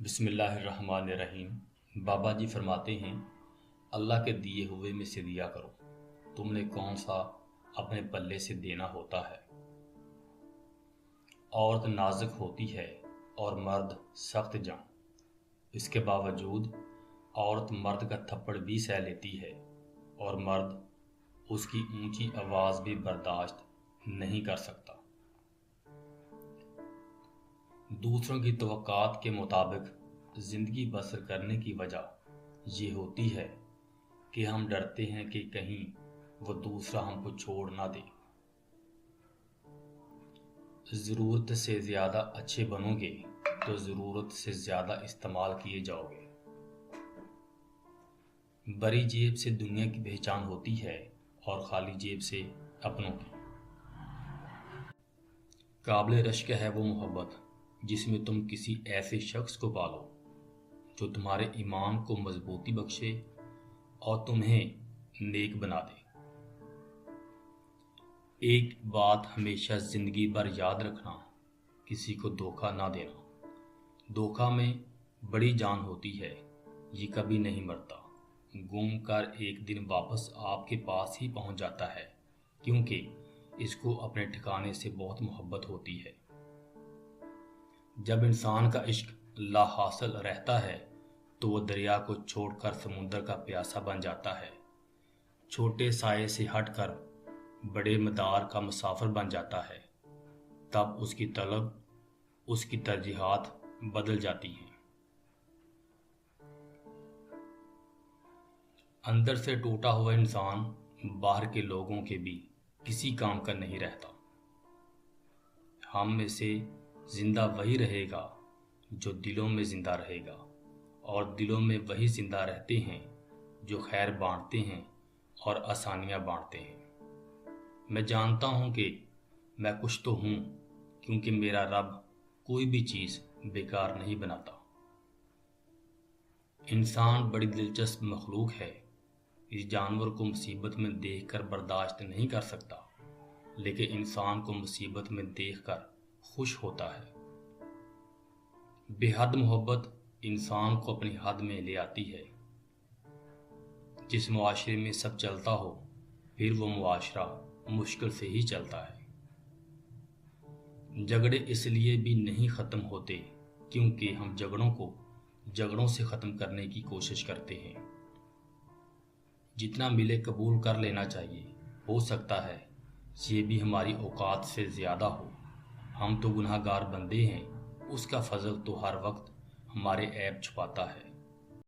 بسم اللہ الرحمن الرحیم۔ بابا جی فرماتے ہیں اللہ کے دیے ہوئے میں سے دیا کرو، تم نے کون سا اپنے پلے سے دینا ہوتا ہے۔ عورت نازک ہوتی ہے اور مرد سخت جاں، اس کے باوجود عورت مرد کا تھپڑ بھی سہ لیتی ہے اور مرد اس کی اونچی آواز بھی برداشت نہیں کر سکتا۔ دوسروں کی توقعات کے مطابق زندگی بسر کرنے کی وجہ یہ ہوتی ہے کہ ہم ڈرتے ہیں کہ کہیں وہ دوسرا ہم کو چھوڑ نہ دے۔ ضرورت سے زیادہ اچھے بنو گے تو ضرورت سے زیادہ استعمال کیے جاؤ گے۔ بڑی جیب سے دنیا کی پہچان ہوتی ہے اور خالی جیب سے اپنوں کی۔ قابل رشک ہے وہ محبت جس میں تم کسی ایسے شخص کو پالو جو تمہارے ایمان کو مضبوطی بخشے اور تمہیں نیک بنا دے۔ ایک بات ہمیشہ زندگی بھر یاد رکھنا، کسی کو دھوکہ نہ دینا۔ دھوکہ میں بڑی جان ہوتی ہے، یہ کبھی نہیں مرتا، گم کر ایک دن واپس آپ کے پاس ہی پہنچ جاتا ہے کیونکہ اس کو اپنے ٹھکانے سے بہت محبت ہوتی ہے۔ جب انسان کا عشق لا حاصل رہتا ہے تو وہ دریا کو چھوڑ کر سمندر کا پیاسا بن جاتا ہے، چھوٹے سائے سے ہٹ کر بڑے مدار کا مسافر بن جاتا ہے، تب اس کی طلب، اس کی ترجیحات بدل جاتی ہیں۔ اندر سے ٹوٹا ہوا انسان باہر کے لوگوں کے بھی کسی کام کا نہیں رہتا۔ ہم میں سے زندہ وہی رہے گا جو دلوں میں زندہ رہے گا، اور دلوں میں وہی زندہ رہتے ہیں جو خیر بانٹتے ہیں اور آسانیاں بانٹتے ہیں۔ میں جانتا ہوں کہ میں کچھ تو ہوں کیونکہ میرا رب کوئی بھی چیز بیکار نہیں بناتا۔ انسان بڑی دلچسپ مخلوق ہے، اس جانور کو مصیبت میں دیکھ کر برداشت نہیں کر سکتا، لیکن انسان کو مصیبت میں دیکھ کر خوش ہوتا ہے۔ بے حد محبت انسان کو اپنی حد میں لے آتی ہے۔ جس معاشرے میں سب چلتا ہو پھر وہ معاشرہ مشکل سے ہی چلتا ہے۔ جھگڑے اس لیے بھی نہیں ختم ہوتے کیونکہ ہم جھگڑوں کو جھگڑوں سے ختم کرنے کی کوشش کرتے ہیں۔ جتنا ملے قبول کر لینا چاہیے، ہو سکتا ہے یہ بھی ہماری اوقات سے زیادہ ہو، ہم تو گناہ گار بندے ہیں، اس کا فضل تو ہر وقت ہمارے عیب چھپاتا ہے۔